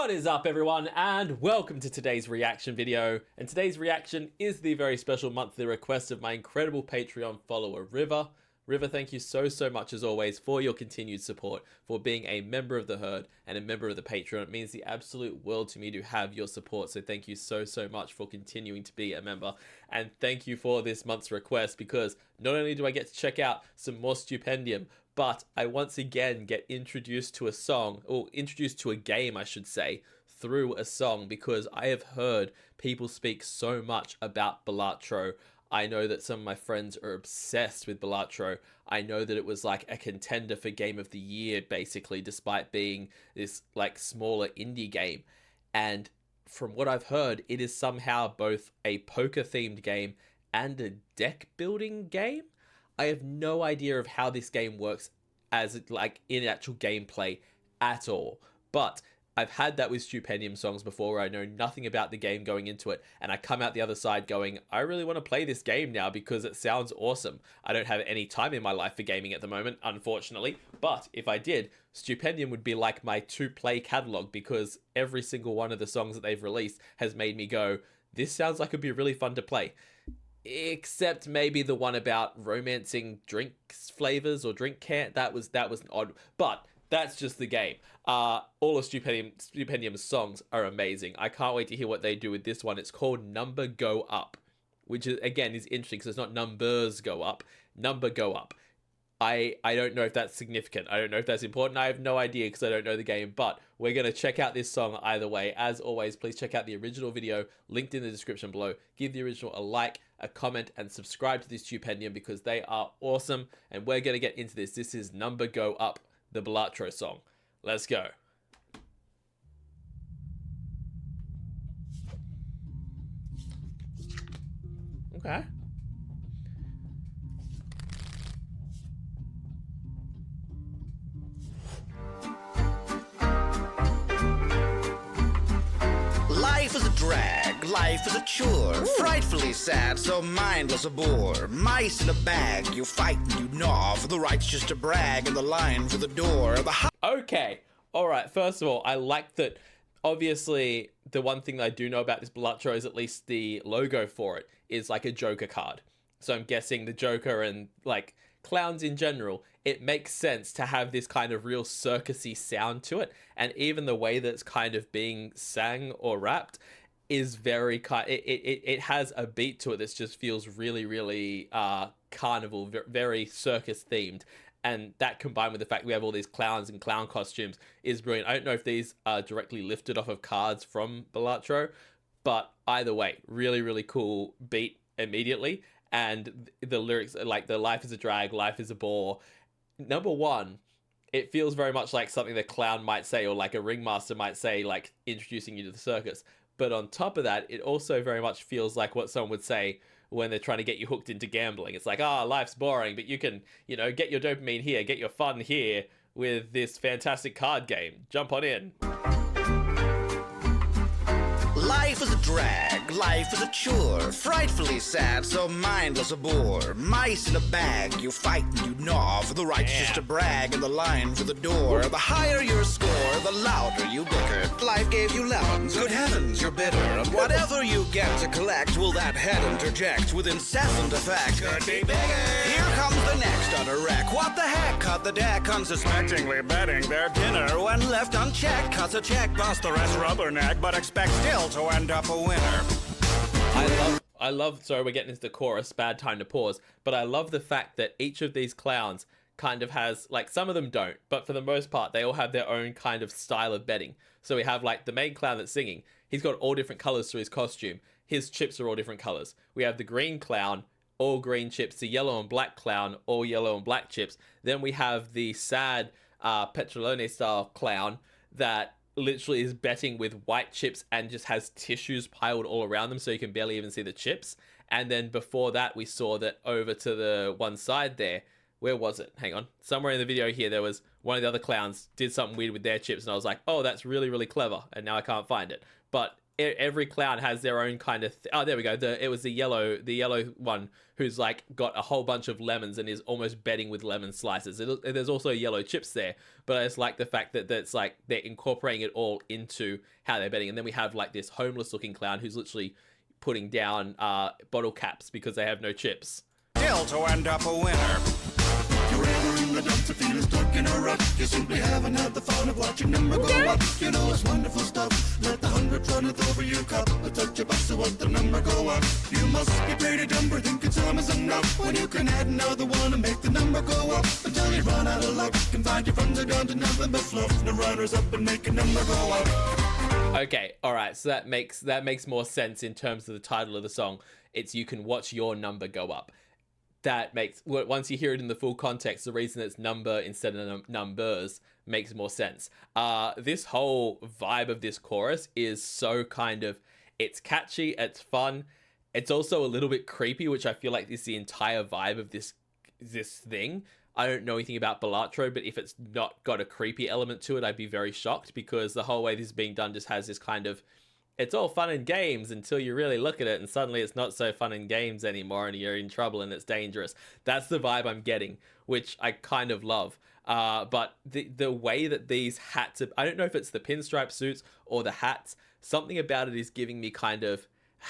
What is up, everyone, and welcome to today's reaction video. And today's reaction is the very special monthly request of my incredible Patreon follower, River. River, thank you so much as always for your continued support, for being a member of the herd and a member of the Patreon. It means the absolute world to me to have your support, so thank you so much for continuing to be a member. And thank you for this month's request, because not only do I get to check out some more Stupendium, but I once again get introduced to a song, or introduced to a game I should say, through a song, because I have heard people speak so much about Balatro. I know that some of my friends are obsessed with Balatro. I know that it was like a contender for Game of the Year, basically, despite being this like smaller indie game. And from what I've heard, it is somehow both a poker themed game and a deck building game. I have no idea of how this game works as like in actual gameplay at all. But I've had that with Stupendium songs before, where I know nothing about the game going into it, and I come out the other side going, I really want to play this game now because it sounds awesome. I don't have any time in my life for gaming at the moment, unfortunately, but if I did, Stupendium would be like my to-play catalog, because every single one of the songs that they've released has made me go, this sounds like it'd be really fun to play. Except maybe the one about romancing drinks flavors or drink can. That was odd, but that's just the game. All of Stupendium's songs are amazing. I can't wait to hear what they do with this one. It's called Number Go Up, which is again is interesting because it's not numbers go up, number go up. I don't know if that's significant. I don't know if that's important. I have no idea because I don't know the game, but we're going to check out this song either way. As always, please check out the original video linked in the description below. Give the original a like, a comment, and subscribe to this Stupendium because they are awesome. And we're going to get into this. This is Number Go Up, the Balatro song. Let's go. Okay. Life is a drag, life is a chore. Ooh. Frightfully sad, so mindless a bore. Mice in a bag, you fight and you gnaw. For the right's just a brag, and the line for the door. Okay, alright, first of all, I like that, obviously, the one thing that I do know about this Balatro is at least the logo for it is like a Joker card. So I'm guessing the Joker and, like, clowns in general, it makes sense to have this kind of real circusy sound to it, and even the way that it's kind of being sang or rapped is very it has a beat to it that just feels really carnival, very circus themed, and that combined with the fact we have all these clowns and clown costumes is brilliant. I don't know if these are directly lifted off of cards from Balatro, but either way, really cool beat immediately. And the lyrics, like the life is a drag, life is a bore. Number one, it feels very much like something the clown might say, or like a ringmaster might say, like introducing you to the circus. But on top of that, it also very much feels like what someone would say when they're trying to get you hooked into gambling. It's like, life's boring, but you can, get your dopamine here, get your fun here with this fantastic card game. Jump on in. Life is a drag, life is a chore. Frightfully sad, so mindless a bore. Mice in a bag, you fight and you gnaw. For the right's just a brag, and the line for the door. The higher your score, the louder you bicker. Life gave you lemons, good heavens, you're bitter. And whatever you get to collect, will that head interject with incessant effect? Could be bigger. Here comes the next utter wreck. What the heck? Cut the deck, unsuspectingly betting their dinner. When left unchecked, cuts a check, bust the rest rubberneck, but expect still to end up a winner. I love, sorry, we're getting into the chorus, bad time to pause, but I love the fact that each of these clowns kind of has, like, some of them don't, but for the most part, they all have their own kind of style of betting. So we have, like, the main clown that's singing. He's got all different colors to his costume. His chips are all different colors. We have the green clown, all green chips. The yellow and black clown, all yellow and black chips. Then we have the sad Petrolone style clown that literally is betting with white chips and just has tissues piled all around them so you can barely even see the chips. And then before that, we saw that over to the one side there, where was it? Hang on. Somewhere in the video here, there was one of the other clowns did something weird with their chips, and I was like, oh, that's really clever. And now I can't find it. But every clown has their own kind of oh, there we go. It was the yellow one who's like got a whole bunch of lemons and is almost betting with lemon slices. There's also yellow chips there, but I just like the fact that that's like they're incorporating it all into how they're betting. And then we have like this homeless looking clown who's literally putting down bottle caps because they have no chips. Still to end up a winner. You're ever in the dumps or feeling stuck in a rut. You simply haven't had the fun of watching number go up. You know it's wonderful stuff. Let the 100 runneth over your cup. A touch of bucks to what the number go up. You must be pretty dumb for thinking some is enough when you can add another one and make the number go up until you run out of luck. Can find your funds are down to nothing but fluff. The runners up and make a number go up. Okay, all right. So that makes more sense in terms of the title of the song. It's you can watch your number go up. That makes, once you hear it in the full context, the reason it's number instead of numbers makes more sense. This whole vibe of this chorus is so kind of, it's catchy, it's fun. It's also a little bit creepy, which I feel like is the entire vibe of this thing. I don't know anything about Balatro, but if it's not got a creepy element to it, I'd be very shocked because the whole way this is being done just has this kind of, it's all fun and games until you really look at it and suddenly it's not so fun and games anymore and you're in trouble and it's dangerous. That's the vibe I'm getting, which I kind of love. But the way that these hats, I don't know if it's the pinstripe suits or the hats, something about it is giving me kind of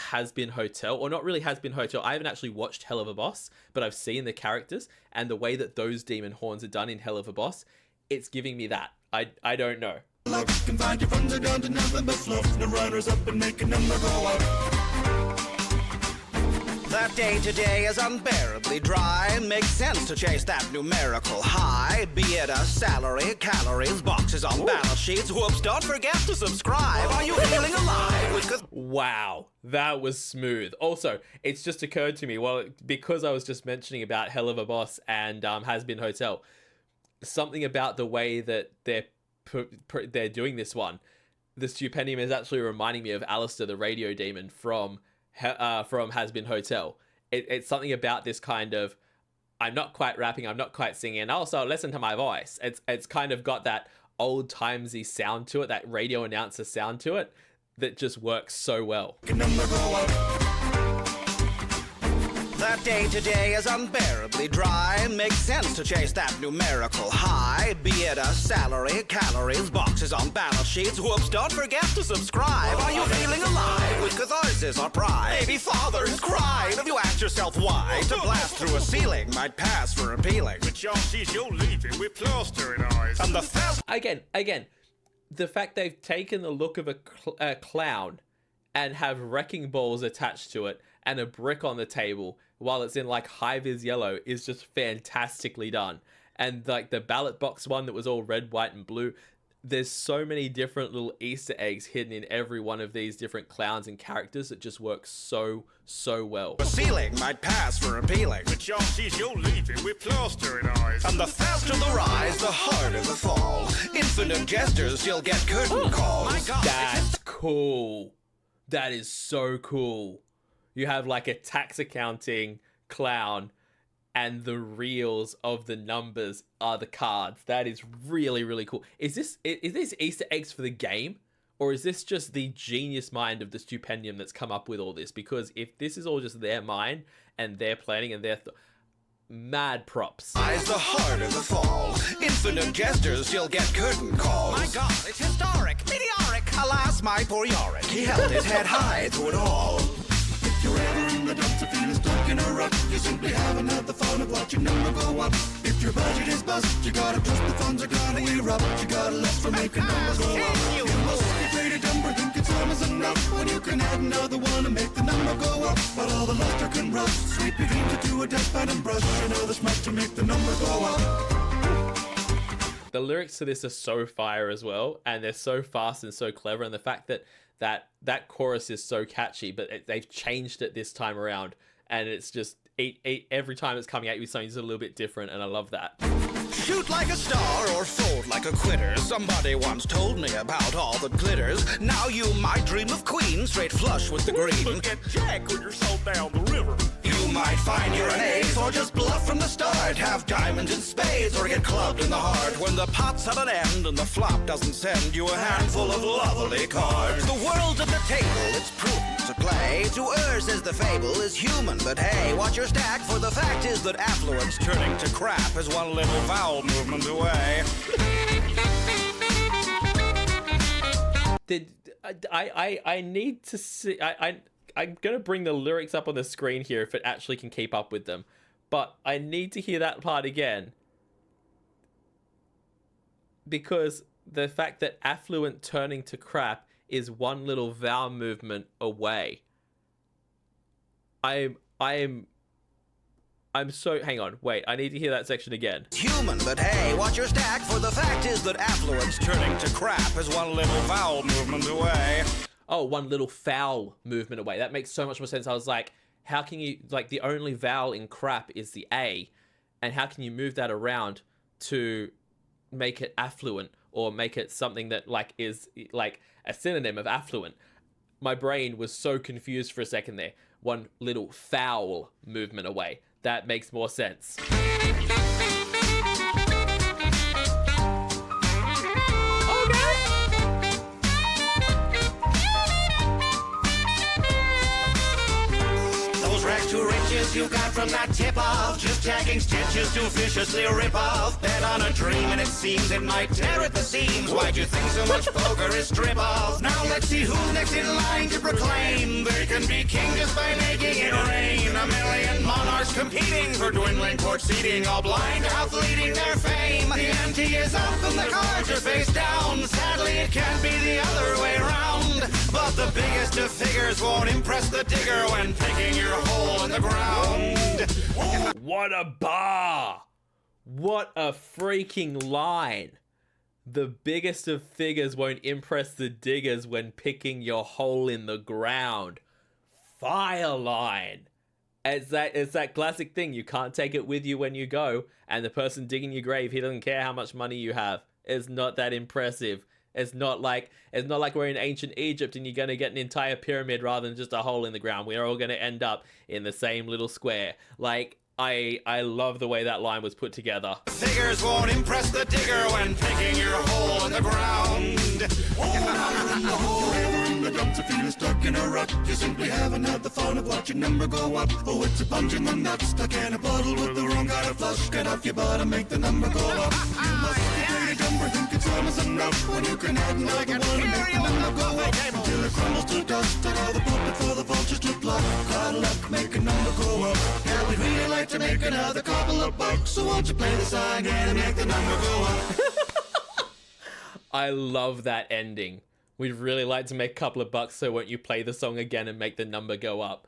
Has Been Hotel, or not really Has Been Hotel. I haven't actually watched Hell of a Boss, but I've seen the characters and the way that those demon horns are done in Hell of a Boss, it's giving me that. I don't know. Can find your funds are down to nothing but fluff. The runners up and make a number go up. That day today is unbearably dry. Makes sense to chase that numerical high. Be it a salary, calories, boxes on balance sheets. Whoops, don't forget to subscribe. Are you feeling alive? Wow, that was smooth. Also, it's just occurred to me, well, because I was just mentioning about Hell of a Boss and Has Been Hotel, something about the way that they're doing this one, the Stupendium is actually reminding me of Alistair the radio demon from Has Been Hotel. It's something about this kind of, I'm not quite rapping, I'm not quite singing, and also listen to my voice. It's kind of got that old timesy sound to it, that radio announcer sound to it, that just works so well. That day today is unbearably dry. Makes sense to chase that numerical high. Be it a salary, calories, boxes on balance sheets. Whoops, don't forget to subscribe. Are you feeling alive with catharsis or pride? Maybe fathers cried. Have you asked yourself why? To blast through a ceiling might pass for appealing. But y'all sees you're leaving with plaster in eyes. And the fast Again, the fact they've taken the look of a clown and have wrecking balls attached to it and a brick on the table while it's in like high-vis yellow is just fantastically done. And like the ballot box one that was all red, white, and blue, there's so many different little Easter eggs hidden in every one of these different clowns and characters that just work so well. The ceiling might pass for appealing. But y'all sees you're leaving with plaster in eyes. And the faster the rise, the harder the fall. Infinite gestures still get curtain calls. My God, that's cool. That is so cool. You have like a tax accounting clown and the reels of the numbers are the cards. That is really cool. Is this Easter eggs for the game? Or is this just the genius mind of the Stupendium that's come up with all this? Because if this is all just their mind and their planning and their mad props. Eyes the harder the fall. Infinite gestures still get curtain calls. My God, it's historic, meteoric. Alas, my poor Yorick, he held his head high through it all. If you're ever in the dumps or feeling stuck in a rut, you simply haven't had the fun of watching number go up. If your budget is bust, you gotta trust the funds are gonna erupt. You gotta lust for making numbers go up. You must be pretty dumb for thinking some is enough when you can add another one and make the number go up. But all the luster can rust. Sweep your dreams into a dustpan and brush. You know there's much to make the number go up. The lyrics to this are so fire as well, and they're so fast and so clever, and the fact that chorus is so catchy, but they've changed it this time around, and it's just every time it's coming at you something's a little bit different, and I love that. Shoot like a star or fold like a quitter. Somebody once told me about all that glitters. Now you might dream of queen, straight flush with the green. But get Jack when you're sold down the river. You might find you're an ace or just bluff from the start. Have diamonds and spades or get clubbed in the heart. When the pot's at an end and the flop doesn't send you a handful of lovely cards. The world's at the table, it's prudent to play. To errs, as the fable, is human. But hey, watch your stack, for the fact is that affluence turning to crap is one little vowel movement away. I need to see. I'm gonna bring the lyrics up on the screen here if it actually can keep up with them, but I need to hear that part again, because the fact that affluent turning to crap is one little vowel movement away. I'm so, hang on, wait, I need to hear that section again. Human, but hey, watch your stack, for the fact is that affluence turning to crap is one little vowel movement away. Oh, one little foul movement away. That makes so much more sense. I was like, how can you, like, the only vowel in crap is the A, and how can you move that around to make it affluent, or make it something that, like, is, like, a synonym of affluent? My brain was so confused for a second there. One little foul movement away. That makes more sense. To riches you got from that tip-off, just jacking stitches to viciously rip off. Bet on a dream and it seems it might tear at the seams. Why'd you think so much poker is strip-off? Now let's see who's next in line to proclaim they can be king just by making it rain. A million monarchs competing for dwindling court seating, all blind to how fleeting their fame. The ante is up and the cards are face down. Sadly it can't be the other way around, but the biggest of figures won't impress the digger when picking your hole in the ground. What a bar! What a freaking line! The biggest of figures won't impress the diggers when picking your hole in the ground. Fire line! It's that classic thing, you can't take it with you when you go, and the person digging your grave, he doesn't care how much money you have. It's not that impressive. It's not like we're in ancient Egypt and you're going to get an entire pyramid rather than just a hole in the ground. We're all going to end up in the same little square. Like, I love the way that line was put together. Figures won't impress the digger when picking your hole in the ground. The dumps if you're stuck in a rut. You simply haven't had the fun of watching number go up. Oh, it's a punch in the nuts. Stuck in a bottle with the wrong kind of flush. Get off your butt and make the number go up. You must be pretty dumb for thinking time is enough when you can add another one and make the number go up until it crumbles to dust. And all the puppet for the vultures to pluck. Good luck, make a number go up. Yeah, we'd really like to make another couple of bucks. So won't you play the song again and make the number go up? I love that ending. We'd really like to make a couple of bucks, so won't you play the song again and make the number go up?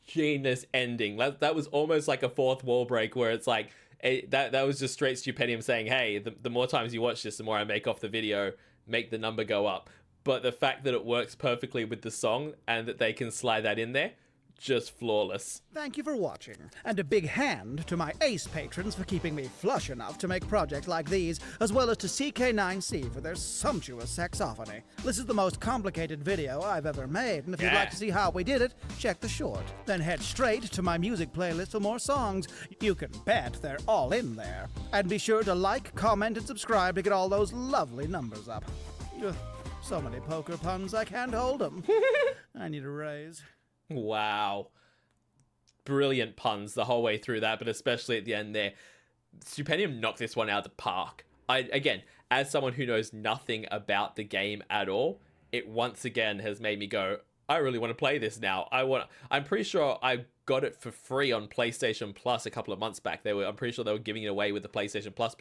Genius ending. That was almost like a fourth wall break, where it's like, that was just straight Stupendium saying, hey, the more times you watch this, the more I make off the video, make the number go up. But the fact that it works perfectly with the song, and that they can slide that in there, just flawless. Thank you for watching, and a big hand to my ace patrons for keeping me flush enough to make projects like these, as well as to CK9C for their sumptuous saxophony. This is the most complicated video I've ever made, and if you'd like to see how we did it, check the short. Then head straight to my music playlist for more songs. You can bet they're all in there. And be sure to like, comment, and subscribe to get all those lovely numbers up. Ugh, so many poker puns, I can't hold them. I need a raise. Wow. Brilliant puns the whole way through that, but especially at the end there. Stupendium knocked this one out of the park. Again, as someone who knows nothing about the game at all, it once again has made me go, I really want to play this now. I'm pretty sure I got it for free on PlayStation Plus a couple of months back. I'm pretty sure they were giving it away with the PlayStation Plus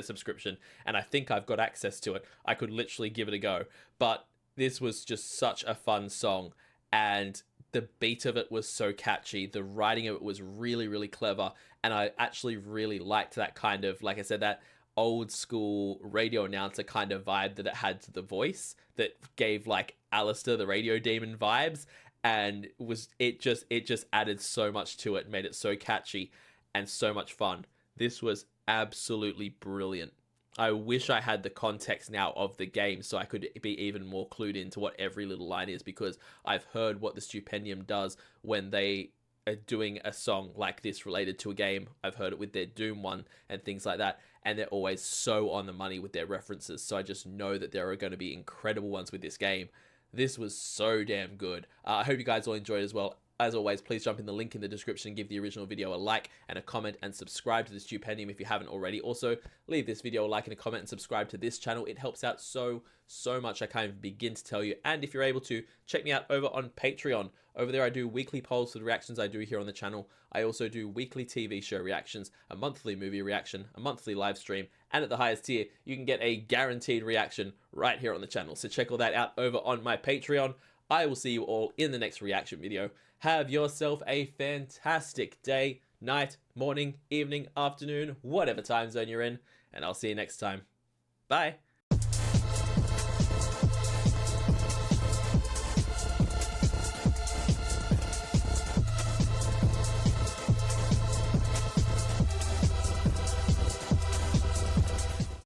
subscription, and I think I've got access to it. I could literally give it a go. But this was just such a fun song, and the beat of it was so catchy. The writing of it was really, really clever. And I actually really liked that kind of, like I said, that old school radio announcer kind of vibe that it had to the voice that gave like Alistair the radio demon vibes. And it just added so much to it, made it so catchy and so much fun. This was absolutely brilliant. I wish I had the context now of the game so I could be even more clued into what every little line is, because I've heard what the Stupendium does when they doing a song like this related to a game. I've heard it with their Doom one and things like that, and they're always so on the money with their references. So I just know that there are going to be incredible ones with this game. This was so damn good. I hope you guys all enjoyed as well. As always, please jump in the link in the description and give the original video a like and a comment, and subscribe to the Stupendium if you haven't already. Also, leave this video a like and a comment and subscribe to this channel. It helps out so much. I can't even begin to tell you. And if you're able to, check me out over on Patreon. Over there, I do weekly polls for the reactions I do here on the channel. I also do weekly TV show reactions, a monthly movie reaction, a monthly live stream, and at the highest tier, you can get a guaranteed reaction right here on the channel. So check all that out over on my Patreon. I will see you all in the next reaction video. Have yourself a fantastic day, night, morning, evening, afternoon, whatever time zone you're in, and I'll see you next time. Bye.